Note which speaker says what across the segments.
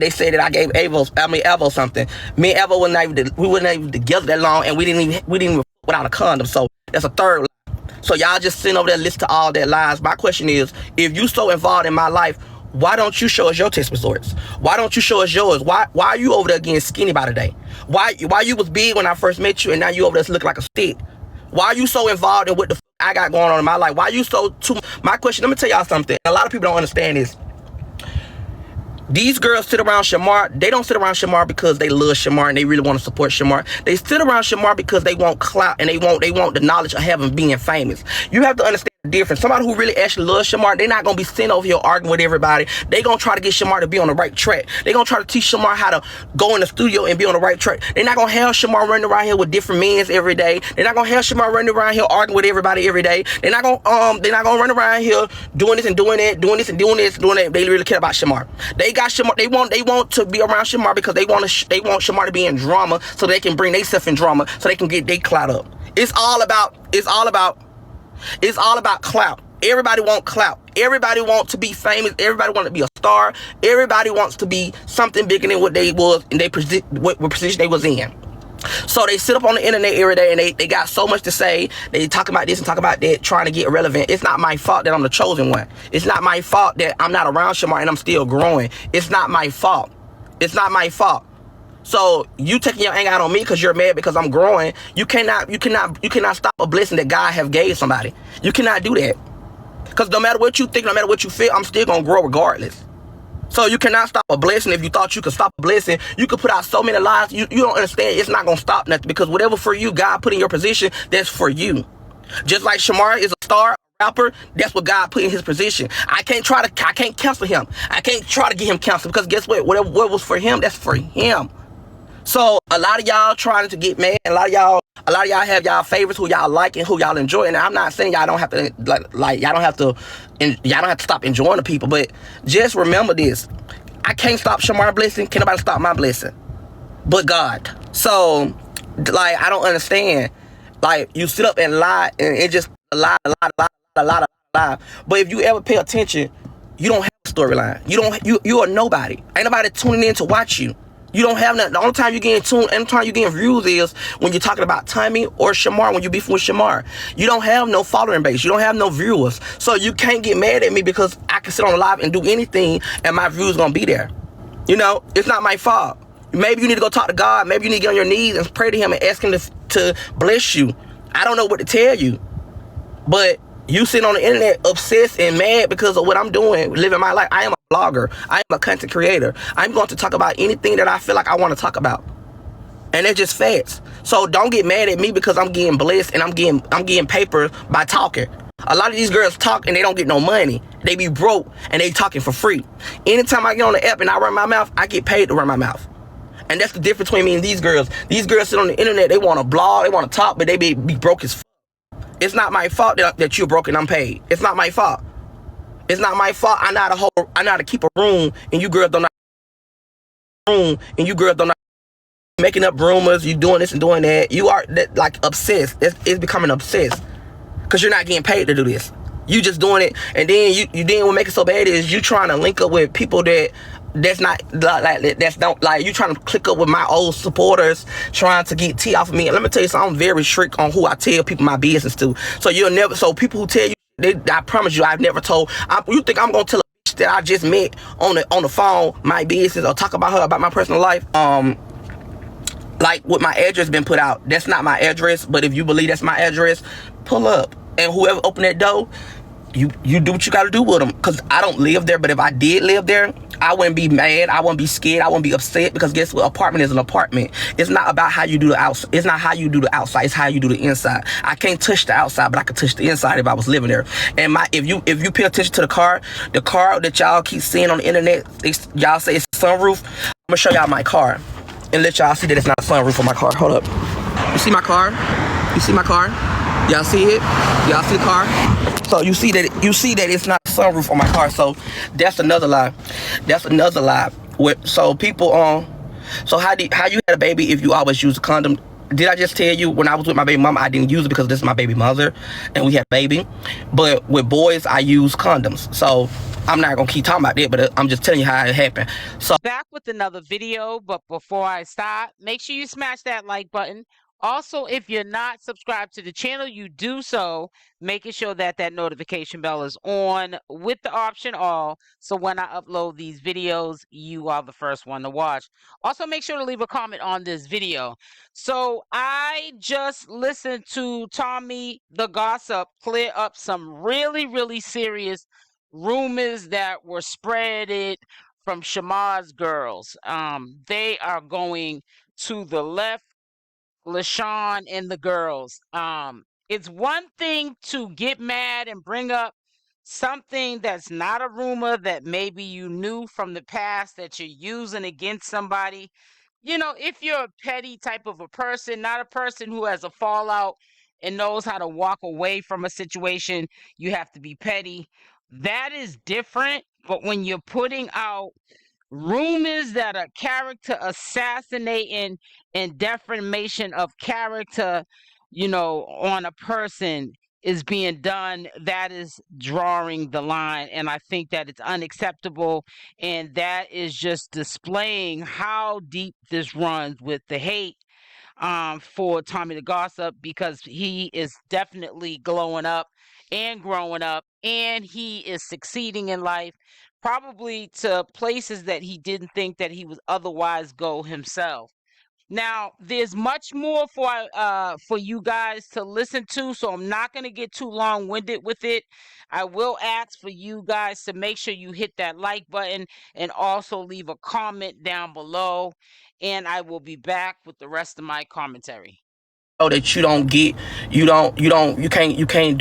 Speaker 1: they said that I gave Alvo something. Me and Alvo we weren't even together that long, and we didn't even without a condom. So that's a third lie. So y'all just sitting over there listening to all that lies. My question is, if you so involved in my life, why don't you show us your test results? Why don't you show us yours? Why are you over there getting skinny by the day? Why you was big when I first met you, and now you over there looking like a stick? Why are you so involved in what the I got going on in my life? Why are you so my question, let me tell y'all something. A lot of people don't understand this. These girls sit around Shamar. They don't sit around Shamar because they love Shamar and they really want to support Shamar. They sit around Shamar because they want clout and they want the knowledge of having being famous. You have to understand the difference. Somebody who really actually loves Shamar, they're not gonna be sitting over here arguing with everybody. They gonna try to get Shamar to be on the right track. They gonna try to teach Shamar how to go in the studio and be on the right track. They're not gonna have Shamar running around here with different men every day. They're not gonna have Shamar running around here arguing with everybody every day. They're not gonna run around here doing this and doing that, doing this and doing this, doing that. They really care about Shamar. They got Shamar. They want to be around Shamar because they want Shamar to be in drama so they can bring themselves in drama so they can get their clout up. It's all about clout. Everybody want clout. Everybody want to be famous. Everybody want to be a star. Everybody wants to be something bigger than what they was and what position they was in. So they sit up on the internet every day and they got so much to say. They talk about this and talk about that, trying to get relevant. It's not my fault that I'm the chosen one. It's not my fault that I'm not around Shamar and I'm still growing. It's not my fault. It's not my fault. So you taking your anger out on me because you're mad because I'm growing. You cannot stop a blessing that God have gave somebody. You cannot do that. Because no matter what you think, no matter what you feel, I'm still gonna grow regardless. So you cannot stop a blessing. If you thought you could stop a blessing, you could put out so many lies. You don't understand. It's not gonna stop nothing because whatever for you, God put in your position, that's for you. Just like Shamar is a star, rapper, that's what God put in his position. I can't cancel him. I can't try to get him canceled because guess what? What was for him, that's for him. So a lot of y'all trying to get mad. A lot of y'all have y'all favorites who y'all like and who y'all enjoy. And I'm not saying y'all don't have to y'all don't have to stop enjoying the people. But just remember this: I can't stop Shamar's blessing. Can't nobody stop my blessing, but God. So I don't understand. You sit up and lie, and it just a lot. But if you ever pay attention, you don't have a storyline. You are nobody. Ain't nobody tuning in to watch you. You don't have nothing. The only time you getting tuned, any time you getting views is when you're talking about Tommy or Shamar, when you beefing with Shamar. You don't have no following base. You don't have no viewers. So you can't get mad at me because I can sit on live and do anything and my views gonna be there. It's not my fault. Maybe you need to go talk to God. Maybe you need to get on your knees and pray to him and ask him to bless you. I don't know what to tell you. But you sitting on the internet obsessed and mad because of what I'm doing, living my life. I am a blogger. I am a content creator. I'm going to talk about anything that I feel like I want to talk about. And it's just facts. So don't get mad at me because I'm getting blessed and I'm getting paper by talking. A lot of these girls talk and they don't get no money. They be broke and they talking for free. Anytime I get on the app and I run my mouth, I get paid to run my mouth. And that's the difference between me and these girls. These girls sit on the internet, they want to blog, they want to talk, but they be broke as fuck. It's not my fault that you're broke and I'm paid. It's not my fault. It's not my fault. I know how to keep a room and you girls don't know making up rumors. You doing this and doing that. You are obsessed. It's becoming obsessed because you're not getting paid to do this. You just doing it, and then you what make it so bad is you trying to link up with people that's not you trying to click up with my old supporters, trying to get tea off of me. And let me tell you something, I'm very strict on who I tell people my business to. So people who tell you, I promise you, I've never told. You think I'm gonna tell a bitch that I just met on the phone my business or talk about her about my personal life? With my address been put out, that's not my address. But if you believe that's my address, pull up, and whoever opened that door, you do what you gotta do with them. Cause I don't live there, but if I did live there, I wouldn't be mad, I wouldn't be scared, I wouldn't be upset, because guess what? Apartment is an apartment. It's not about how you do the outside. It's not how you do the outside, it's how you do the inside. I can't touch the outside, but I could touch the inside if I was living there. And if you pay attention to the car that y'all keep seeing on the internet, y'all say it's a sunroof. I'm gonna show y'all my car and let y'all see that it's not a sunroof on my car. Hold up. You see my car? You see my car? Y'all see it? Y'all see the car? So you see that it's not a sunroof on my car. So that's another lie. That's another lie. So people so how you had a baby if you always use a condom? did I just tell you when I was with my baby mama, I didn't use it because this is my baby mother and we had a baby. But with boys, I use condoms. So I'm not going to keep talking about that, but I'm just telling you how it happened. So
Speaker 2: Back with another video, but before I start, make sure you smash that like button. Also, if you're not subscribed to the channel, you do so, making sure that that notification bell is on with the option all, so when I upload these videos, you are the first one to watch. Also, make sure to leave a comment on this video. So I just listened to Tommythegossip clear up some really serious rumors that were spreaded from Shamar's girls. They are going to the left, Lashun and the girls. It's one thing to get mad and bring up something that's not a rumor that maybe you knew from the past that you're using against somebody. You know, if you're a petty type of a person, not a person who has a fallout and knows how to walk away from a situation, you have to be petty. That is different. But when you're putting out rumors that are character assassinating and defamation of character, you know, on a person is being done, that is drawing the line. And I think that it's unacceptable. And that is just displaying how deep this runs with the hate for Tommythegossip, because he is definitely glowing up and growing up, and he is succeeding in life, probably to places that he didn't think that he would otherwise go himself. Now, there's much more for you guys to listen to, so I'm not going to get too long-winded with it. I will ask for you guys to make sure you hit that like button and also leave a comment down below, and I will be back with the rest of my commentary.
Speaker 1: that you don't get, you can't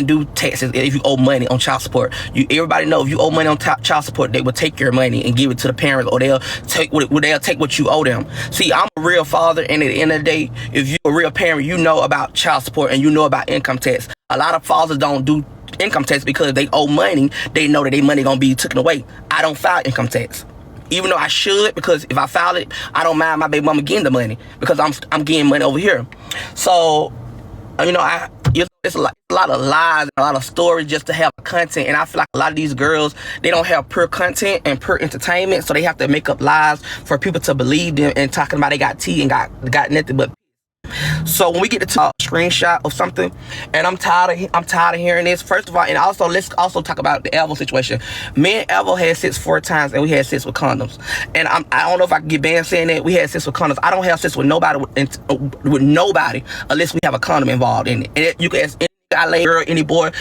Speaker 1: do taxes if you owe money on child support. Everybody know if you owe money on child support, they will take your money and give it to the parents, or they'll take what you owe them. See, I'm a real father, and at the end of the day, if you're a real parent, you know about child support and you know about income tax. A lot of fathers don't do income tax because they owe money. They know that their money gonna be taken away. I don't file income tax, even though I should, because if I file it, I don't mind my baby mama getting the money because I'm getting money over here. So, you know, it's a lot of lies and a lot of stories just to have content, and I feel like a lot of these girls, they don't have pure content and pure entertainment, so they have to make up lies for people to believe them and talking about they got tea and got nothing but. So when we get to a screenshot of something, and I'm tired of hearing this. First of all, and also let's also talk about the Alvo situation. Me and Alvo had sex 4 times, and we had sex with condoms. And I don't know if I can get banned saying that we had sex with condoms. I don't have sex with nobody unless we have a condom involved in it. And you can ask any girl, any boy,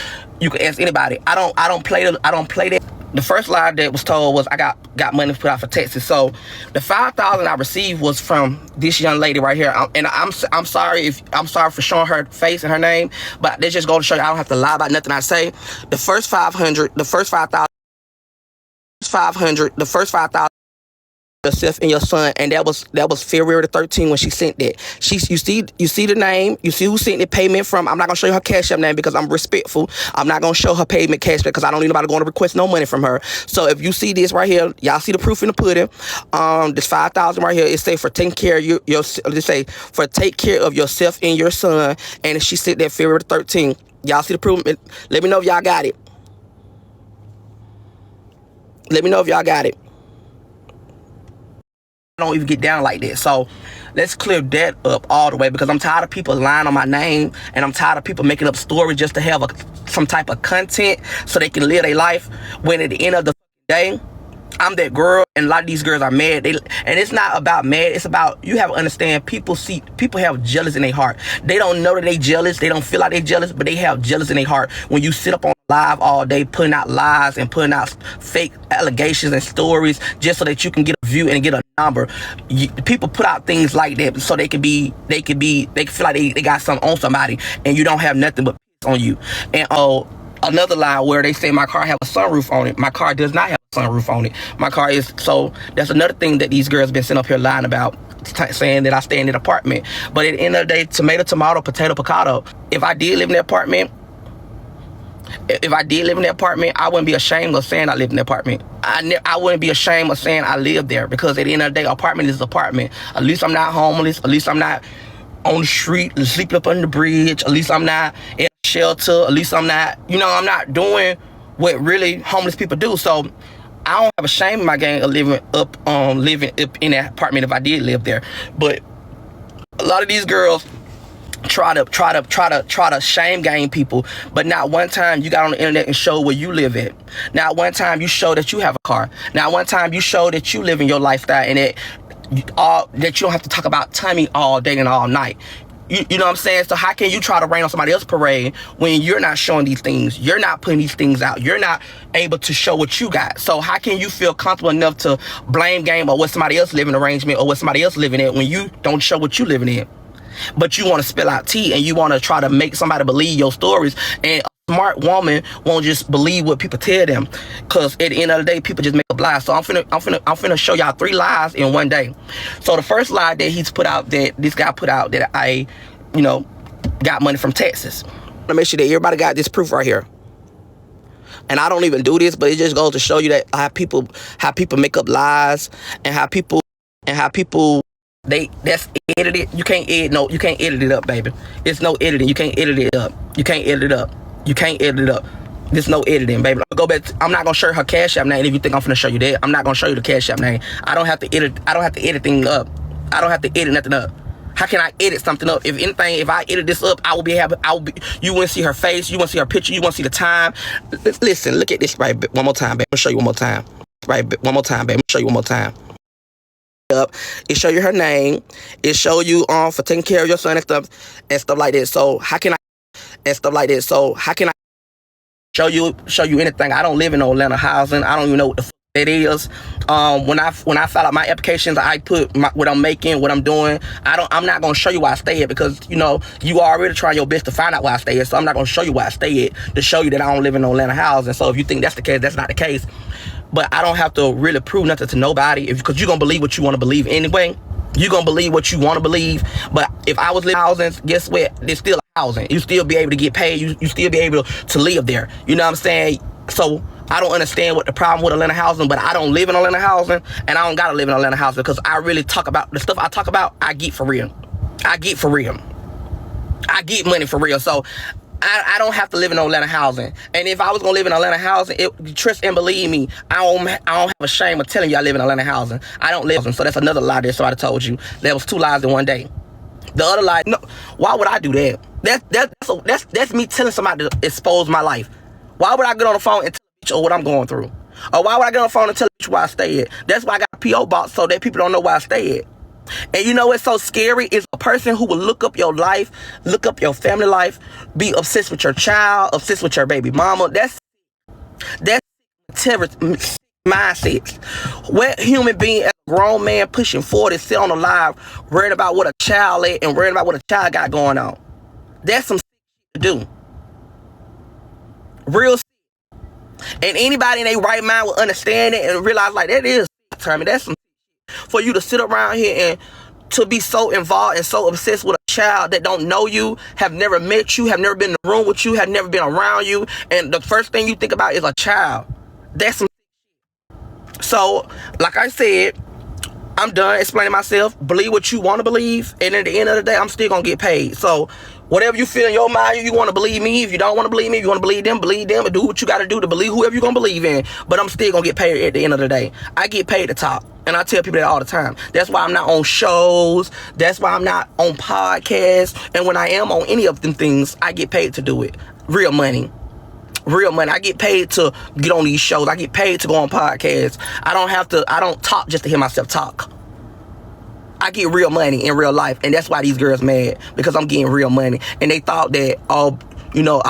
Speaker 1: you can ask anybody. I don't play that. The first lie that was told was I got money put out for taxes. So the $5,000 I received was from this young lady right here. I'm sorry for showing her face and her name, but they just go to show you I don't have to lie about nothing I say. The first 500, the first 5,000, yourself and your son, and that was February the 13th when she sent that. You see the name, you see who sent the payment from. I'm not gonna show you her CashApp name because I'm respectful. I'm not gonna show her payment CashApp because I don't need nobody going to request no money from her. So if you see this right here, y'all see the proof in the pudding. This $5,000 right here, it say for taking care of take care of yourself and your son, and she sent that February the 13th. Y'all see the proof? Let me know if y'all got it. Let me know if y'all got it. Don't even get down like that. So let's clear that up all the way, because I'm tired of people lying on my name, and I'm tired of people making up stories just to have some type of content so they can live their life, when at the end of the day, I'm that girl, and a lot of these girls are mad. And it's not about mad, it's about, you have to understand, people have jealous in their heart. They don't know that they jealous, they don't feel like they jealous, but they have jealous in their heart. When you sit up on live all day putting out lies and putting out fake allegations and stories just so that you can get a view and get a number, people put out things like that so they can feel like they got something on somebody, and you don't have nothing but on you. And another lie where they say my car have a sunroof on it. My car does not have a sunroof on it. My car is, so that's another thing that these girls been sitting up here lying about, saying that I stay in an apartment. But at the end of the day, tomato, potato, potato. If I did live in an apartment, If I did live in that apartment, I wouldn't be ashamed of saying I lived in the apartment. I wouldn't be ashamed of saying I lived there, because at the end of the day, apartment is apartment. At least I'm not homeless. At least I'm not on the street sleeping up under the bridge. At least I'm not in a shelter. At least I'm not, I'm not doing what really homeless people do. So I don't have a shame in my game of living up in that apartment if I did live there. But a lot of these girls try to shame game people, but not one time you got on the internet and show where you live at. Not one time you show that you have a car. Not one time you show that you live in your lifestyle, and that you don't have to talk about Tommy all day and all night. You know what I'm saying? So how can you try to rain on somebody else's parade when you're not showing these things? You're not putting these things out. You're not able to show what you got. So how can you feel comfortable enough to blame game or what somebody else living arrangement or what somebody else living in when you don't show what you living in? But you want to spill out tea, and you want to try to make somebody believe your stories. And a smart woman won't just believe what people tell them, because at the end of the day, people just make up lies. So I'm finna show y'all 3 lies in one day. So the first lie that this guy put out, that I, got money from Texas. I'm gonna make sure that everybody got this proof right here. And I don't even do this, but it just goes to show you that how people make up lies, and how people that's edited. You can't edit it up, baby. It's no editing. You can't edit it up. You can't edit it up. You can't edit it up. There's no editing, baby. Go back. I'm not gonna show her Cash App name. If you think I'm gonna show you that, I'm not gonna show you the Cash App name. I don't have to edit things up. I don't have to edit nothing up. How can I edit something up? If anything, if I edit this up, you wouldn't see her face, you wouldn't see her picture, you wouldn't see the time. Listen, look at this right one more time, baby. I'm gonna show you one more time. Right, one more time, baby. I'm gonna show you one more time. Up, it show you her name, it show you for taking care of your son and stuff like that. So how can I show you anything? I don't live in no Atlanta housing. I don't even know what the fuck that is. When I file out my applications, I put what I'm making, what I'm doing. I'm not gonna show you where I stay at, because you already trying your best to find out where I stay at. So I'm not gonna show you where I stay at to show you that I don't live in no Atlanta housing. So if you think that's the case, that's not the case. But I don't have to really prove nothing to nobody, because you're going to believe what you want to believe anyway. You're going to believe what you want to believe. But if I was living in housing, guess what? There's still housing. You still be able to get paid. You still be able to live there. You know what I'm saying? So I don't understand what the problem with Atlanta housing, but I don't live in Atlanta housing, and I don't got to live in Atlanta housing, because I really talk about the stuff I talk about. I get for real. I get money for real. So I don't have to live in Atlanta housing. And if I was gonna live in Atlanta housing, trust and believe me, I don't have a shame of telling you I live in Atlanta housing. I don't live in. So that's another lie that somebody told you. That was 2 lies in one day. The other lie, no, why would I do that? That's me telling somebody to expose my life. Why would I get on the phone and tell you what I'm going through? Or why would I get on the phone and tell you where I stay at? That's why I got a P.O. box, so that people don't know where I stay at. And you know what's so scary is a person who will look up your life, look up your family life, be obsessed with your child, obsessed with your baby mama. That's terrorist mindset. What human being, as a grown man pushing 40, sit on the live, worried about what a child is and worried about what a child got going on? That's some to do. Real. And anybody in their right mind will understand it and realize, like, that is Tommy. That's some for you to sit around here and to be so involved and so obsessed with a child that don't know you, have never met you, have never been in the room with you, have never been around you, and the first thing you think about is a child. That's some. So, like I said, I'm done explaining myself. Believe what you want to believe, and at the end of the day, I'm still gonna get paid. So whatever you feel in your mind, you want to believe me. If you don't want to believe me, if you want to believe them, and do what you got to do to believe whoever you're gonna believe in. But I'm still gonna get paid at the end of the day. I get paid to talk, and I tell people that all the time. That's why I'm not on shows. That's why I'm not on podcasts. And when I am on any of them things, I get paid to do it. Real money. Real money. I get paid to get on these shows. I get paid to go on podcasts. I don't talk just to hear myself talk. I get real money in real life, and that's why these girls mad, because I'm getting real money. And they thought that, I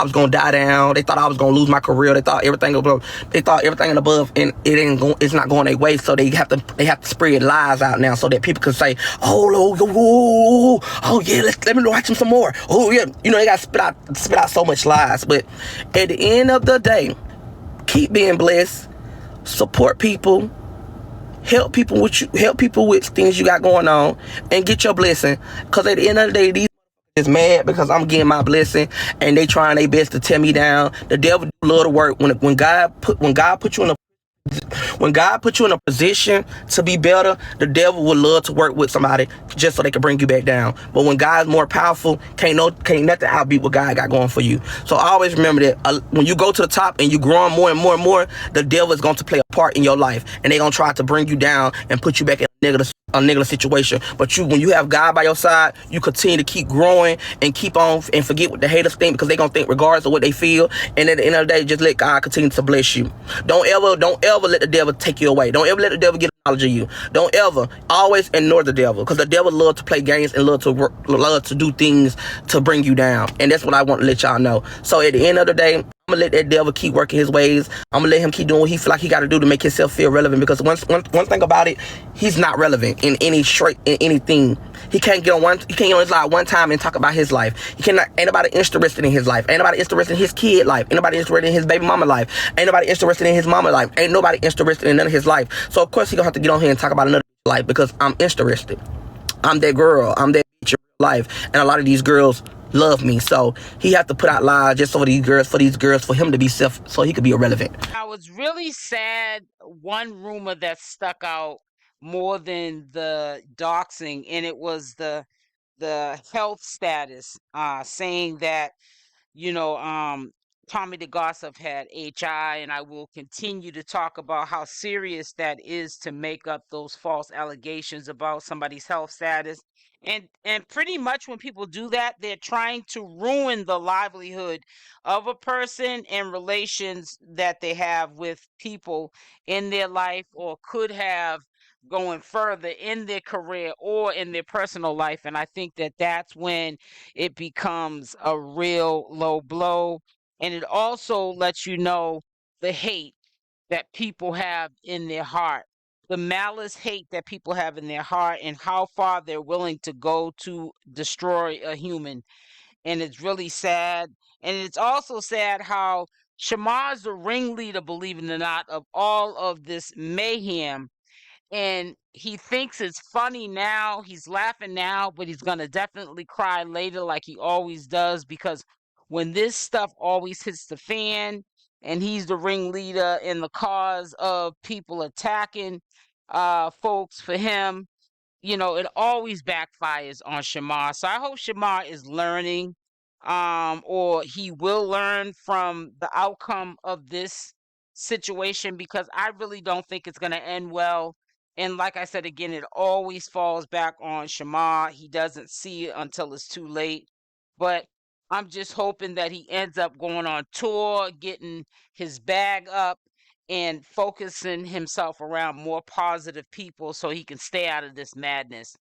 Speaker 1: was gonna die down. They thought I was gonna lose my career. They thought everything above. They thought everything above, and it's not going their way. So they have to spread lies out now, so that people can say, oh yeah, let me watch them some more. Oh yeah, they got to spit out so much lies. But at the end of the day, keep being blessed. Support people. Help people with things you got going on, and get your blessing. Because at the end of the day, these is mad because I'm getting my blessing and they trying their best to tear me down. The devil do love to work. When God put you in a when God put you in a position to be better, the devil would love to work with somebody just so they can bring you back down. But when God's more powerful, can't nothing outbeat what God got going for you. So always remember that when you go to the top and you growing more and more and more, the devil is going to play a part in your life, and they're going to try to bring you down and put you back in a negative situation. But when you have God by your side, you continue to keep growing and keep on and forget what the haters think, because they're gonna think regardless of what they feel. And at the end of the day, just let God continue to bless you. Don't ever let the devil take you away. Don't ever let the devil get knowledge of you. Don't ever, always ignore the devil, because the devil love to play games and love to do things to bring you down. And that's what I want to let y'all know. So at the end of the day, I'm gonna let that devil keep working his ways. I'm gonna let him keep doing what he feel like he got to do to make himself feel relevant. Because one thing about it, he's not relevant in anything. He can't get on his live one time and talk about his life. Ain't nobody interested in his life. Ain't nobody interested in his kid life. Ain't nobody interested in his baby mama life. Ain't nobody interested in his mama life. Ain't nobody interested in none of his life. So of course he gonna have to get on here and talk about another life, because I'm interested. I'm that girl. I'm that bitch in real life. And a lot of these girls love me. So he have to put out lies just for these girls, for him to be so he could be irrelevant.
Speaker 2: I was really sad. One rumor that stuck out more than the doxing, and it was the health status, saying that, Tommythegossip had HI, and I will continue to talk about how serious that is to make up those false allegations about somebody's health status. And pretty much when people do that, they're trying to ruin the livelihood of a person and relations that they have with people in their life, or could have going further in their career or in their personal life. And I think that that's when it becomes a real low blow. And it also lets you know the hate that people have in their heart, the malice hate that people have in their heart, and how far they're willing to go to destroy a human. And it's really sad. And it's also sad how Shamar's the ringleader, believe it or not, of all of this mayhem. And he thinks it's funny now, he's laughing now, but he's gonna definitely cry later, like he always does, because when this stuff always hits the fan and he's the ringleader in the cause of people attacking folks for him, it always backfires on Shamar. So I hope Shamar is learning, or he will learn from the outcome of this situation, because I really don't think it's going to end well. And like I said again, it always falls back on Shamar. He doesn't see it until it's too late. But I'm just hoping that he ends up going on tour, getting his bag up, and focusing himself around more positive people so he can stay out of this madness.